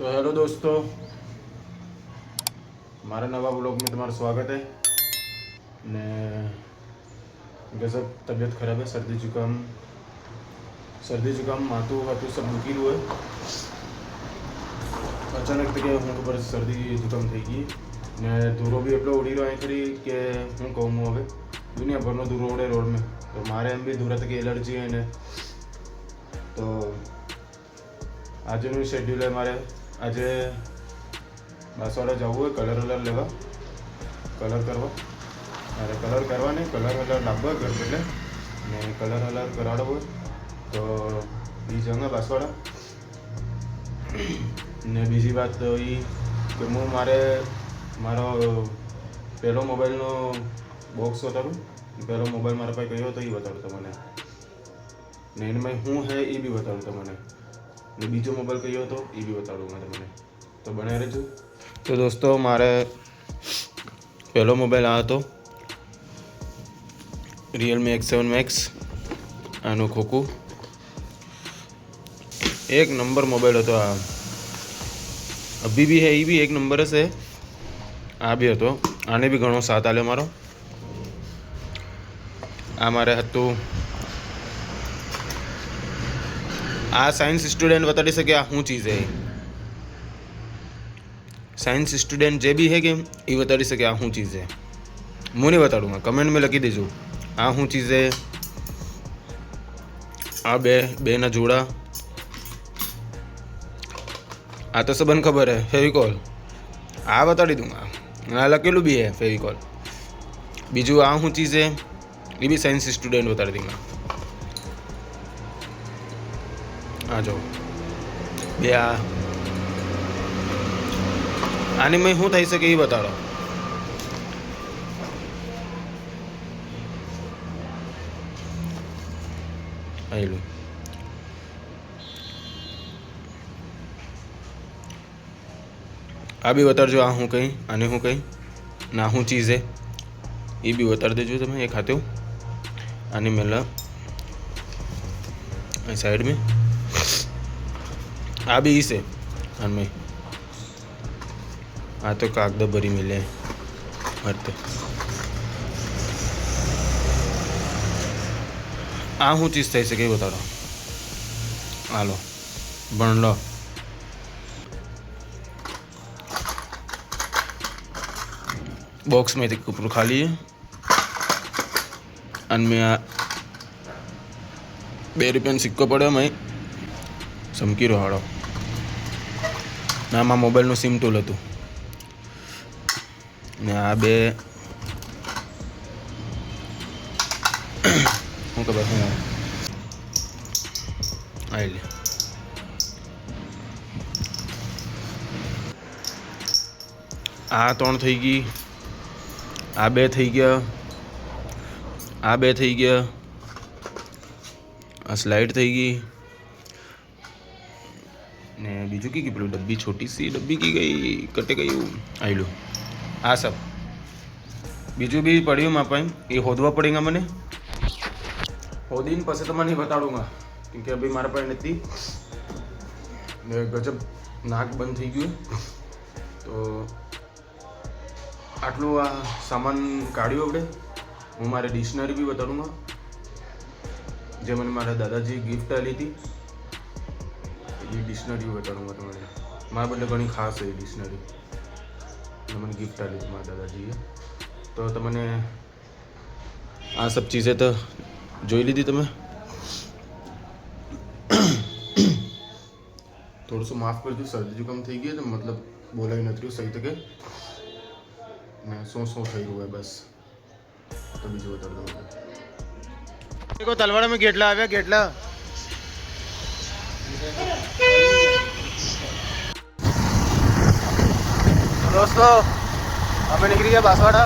तो हेलो दोस्तों, मारा नवा ब्लॉग में तुम्हारा स्वागत है ने गजब तबीयत खराब है। सर्दी जुकाम माथું वाथું सब दुखी રહ્યું है। अचानक तो क्या हूँ खबर सर्दी जुकाम થઈ ગઈ ने ધૂરો બી એટલો ઉડી રહ્યો અહીં ખરી કે હું કહું હવે દુનિયાભરનો ધૂરો ઉડે રોડ में। तो मारे एम भी धूरा तक एलर्जी है ने तो આજનું શેડ્યુલ है मारे આજે બાસવાડા જવું હોય કલર વલર લેવા કલર કરવા અરે કલર કરવા નહીં કલર વલર લાવવા ઘર એટલે ને કલર વલર કરાવવો હોય તો એ જંગા બાસવાડા ને બીજી વાત તો એ કે હું મારો પહેલો મોબાઈલનો બોક્સ બતાડું પહેલો મોબાઈલ મારા પાસે કયો હતો એ બતાડું તમને ને એમાં શું હે એ બી બતાડું તમને ને બીજો મોબાઈલ કયો હતો એ બી બતાડું તમને તો બને રહેજો। तो दोस्तों मारे पहलो मोबाइल आ तो Realme X7 Max आनो खोकू एक नंबर मोबाइल हो तो अभी भी है ये भी एक नंबर से आ भी हो आने भी घणो साथ आलो मारो आ मारे हतु आ साइंस स्टूडेंट बताड़ी सके आ शू चीज़ है साइंस स्टूडेंट जे भी है कि ये बताड़ी सके आ शू चीज़ है। मुझे नहीं बताड़ूंगा, कमेंट में लखी दीजो आ शू चीज़ है। आ बे ना जोड़ा आ तो सबन खबर है फेविकॉल आ बताड़ी दूंगा आ लखेलू भी है फेविकॉल। बीजू आ शू चीज़ है ये भी साइंस स्टूडेंट बताड़ी दूंगा। आ जाओ बे आने में शू थी सके ये बताड़ो। आइलो आ भी बताड़ो आ शू कहीं आने शू कहीं ना शू चीज़ है ये भी बता देजो तब ये खाते हो। आने मेला साइड में आ भी इसे में आ तो कागद भरी मिले मरते आ शू चीज़ थी सके बता हालो बन लो। बॉक्स में ऊपर खाली है में आ 2 રૂપિયાનો સિક્કો પડ્યો मैं चमकी रो हाड़ो ना मा मोबाइल सिम टूल हतुं ने आ बे हूँ खबर हूँ आई ले आ 3 थी गई आ 2 थी गया आ 2 थी गया आ स्लाइड थी गई ने बीजू की पेलू डब्बी छोटी सी डब्बी की गई कटे गई आई लो आ सब बीजू भी पड़ू मापा ये होदवा पड़ेगा मैंने होदीन पसे तो मैं बताड़ूंगा क्योंकि अभी मारा पास नहीं गजब नाक बंद थी गयु तो आटलू आ सामान काढ़्यो अपने हूँ मारे डिक्शनरी भी बताड़ूंगा जो मैंने मारा दादाजी गिफ्ट आली थी ये डिक्शनरी भी बताऊँगा तुम्हारे मारा बदले घनी खास है डिक्शनरी मैंने गिफ्ट आली थी मारा दादाजी तो तमने आ सब चीज़ें तो જોઈ લીધી તમે थोड़ा सा माफ़ कर दो सर्दी जुकाम थी गई तो मतलब बोलाई नहीं सही तक सो थी गયું है बस तो बीजू बता दो देखो तलवाड़ा में गेटला आ गेटला दोस्तों हमें निकली गया बांसवाड़ा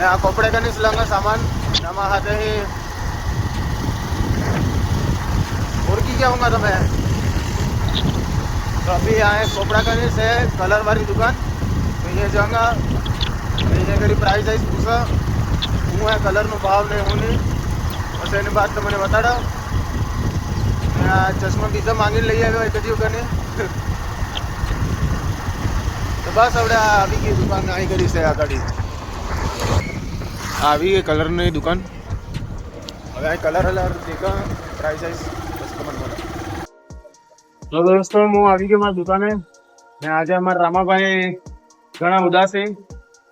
आ कपड़े का नहीं सिलाऊंगा सामान नमा हाथे ही और की क्या होगा तुम्हें तो अभी यहाँ कपड़ा का नहीं से कलर वाली दुकान तो ये जाऊँगा ये करी प्राइस आइस पूछा हूँ है कलर में भाव नहीं होनी बस एनी बात तो मैंने बताड़ा चश्मा बीजा मांगी लई आव्यो एक दी वखत બસ હવે આવી ગઈ દુકાન અહીં કરી છે આગળ આવી ગઈ કલરની દુકાન હવે અહીં કલર દેખા પ્રાઇસ આઈસ કસ્ટમર મળે તો દોસ્તો હું આવી ગયો મારી દુકાને ને આજે અમારા રામાભાઈ ઘણા ઉદાસ છે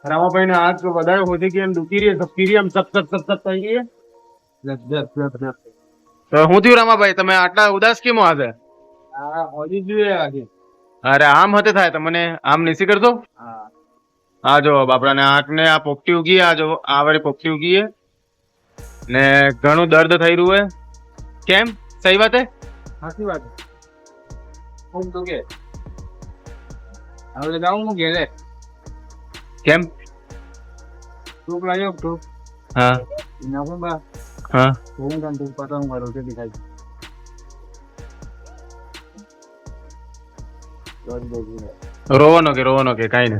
રામાભાઈ ને આંખ વધારે હોતી ગઈ એમ દુખી રહી સપકી રહી એમ સપ થઈ ગઈ તો હું થયું રામાભાઈ તમે આટલા ઉદાસ કેમ આજે અરે આમ હતે થાય તમને આમ નીસી કરતો હા જો બાપડાને આંખ ને આ પોપટી ઉગી આ જો આ વાળી પોપટી ઉગી ને ઘણું દર્દ થઈ રહ્યું હે કેમ સહી વાત હે સાચી વાત હું તો કે હવે જાઉં હું ઘેરે કેમ તું લાયો તું હા નાખો બા હા હું કામ તું પતા હું મારો કે દેખાય રોવાનો કે કાઈ ને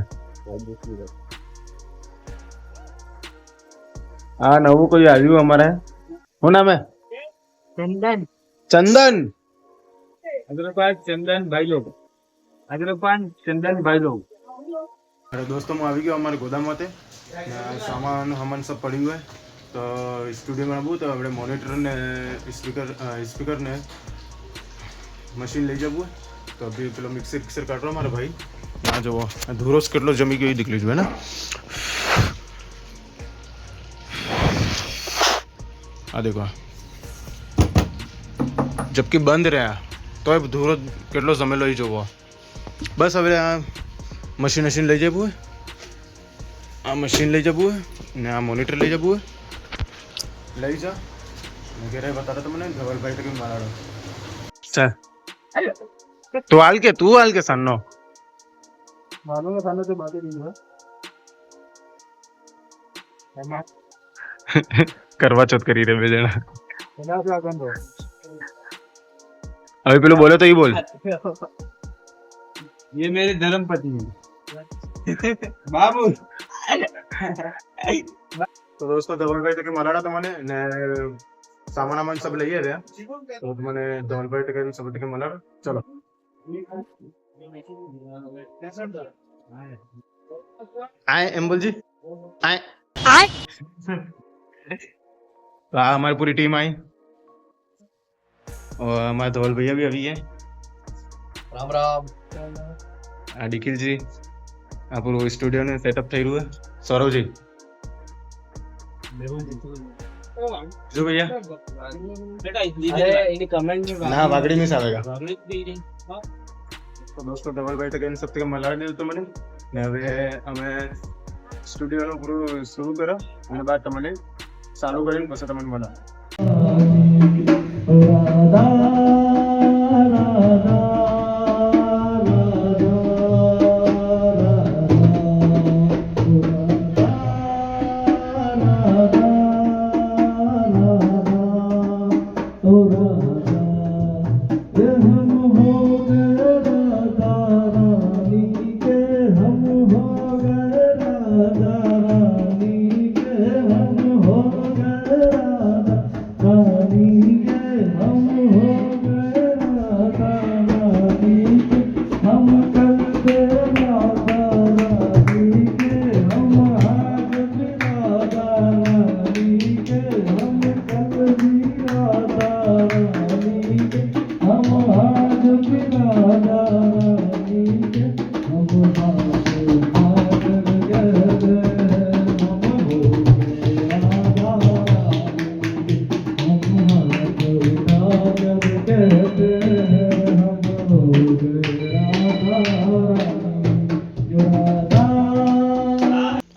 હા નવું કોઈ આવ્યું અમારે શું નામ હે ચંદન ચંદન ભાઈ લોગ अरे दोस्तों मैं अभी गया हमारे गोदाम में सामान हमन सब पड़ी हुए तो स्टूडियो में आबू तो अपने मॉनिटर ने स्पीकर ने मशीन ले जाबू तो अभी पेलो मिक्सर काट रहा हमारा भाई यहाँ जो धूरोस केटलो जमी गई दिख लीजिए ना आ देखो जबकि बंद रहा तो धूरो केटलो जमेलो ही जो बस હવે આ મશીન લઈ જવું આ મશીન લઈ જવું ને આ મોનિટર લઈ જવું લઈ જા મેં ઘરે બતાતા તમને ધવલભાઈ તકે મારાડો ચાલ તું હાલ કે સાનો માનો ને સાનો તો બાતે દીધો એમાં કરવા ચોથ કરી રે બે જણા એના શું આગળ હવે પેલો બોલે તો ઈ બોલ ये मेरे धर्मपति हैं बाबू तो दोस्तों धवलभाई तक मराड़ा तमने ने सामान वामान सब लई रे तो મને ધવલભાઈ તક सब तक मराड़ चलो आए एम्बुल जी आए तो हमारी पूरी टीम आई और हमारे धवल भैया भी अभी है राम राम निखिल जी आप स्टूडियो ने सेटअप થઈ રહ્યું है सौरव जी जो भैया इनकी कमेंट ना वागड़ी मिस आवेगा तो दोस्तों डबल भाई तक इन सब तक मलाड़ दे तो મને ને હવે અમે સ્ટુડિયો નું પૂરું શરૂ કરો અને બાદ તમને ચાલુ કરીને પછી તમને મળા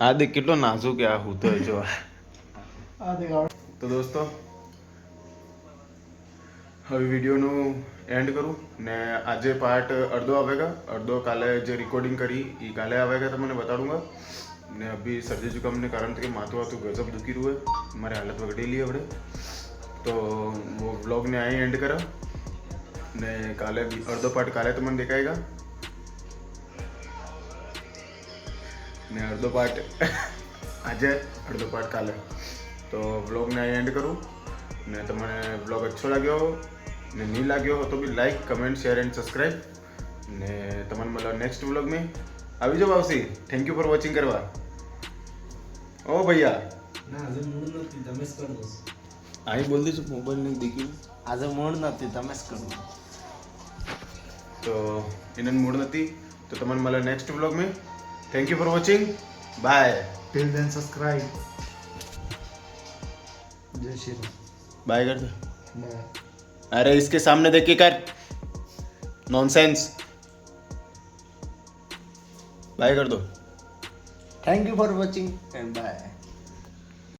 આ દેખ કેટલો નાજુક આ હૂતો જો આ દેખ તો દોસ્તો હવે વિડીયોનું એન્ડ કરું ને આજે પાર્ટ અડધો આવેगा અડધો કાલે જે रिकॉर्डिंग करी ये काले आवेगा तो मैंने बताऊंगा ने अभी सर्दी जुकाम ने कारण के माथो वाथो गजब दुखी रहा है हमारे हालत बगड़ी ली अपने तो वो व्लॉग ने आई एंड करा ने काले अर्धो पार्ट काले तो मैंने दिखाएगा ने अर्धो पार्ट आज अर्धो पार्ट काले तो व्लॉग ने आई एंड करूँ ने तमने व्लॉग अच्छो लाग्यो ने नहीं लाग्यो हो तो भी like comment share and subscribe ने तमने मला नेक्स्ट व्लॉग में આવી જાઓ બાવસી, થેન્ક યુ ફોર વોચિંગ કરવા. ઓ ભૈયા ના આજે મૂડ નથી, તમે જ કરો. અહીં બોલ દઈશું મોબાઈલ નહીં દેખ્યું આજે મૂડ નથી, તમે જ કરો. તો એને મૂડ નથી તો તમને મળે નેક્સ્ટ વ્લોગ में. Thank you for watching, bye. Till then subscribe. जय श्री राम. बाय कर दे. बाय. अरे इसके सामने देख के कर, नॉनसेंस. बाय कर दो. Thank you for watching and bye.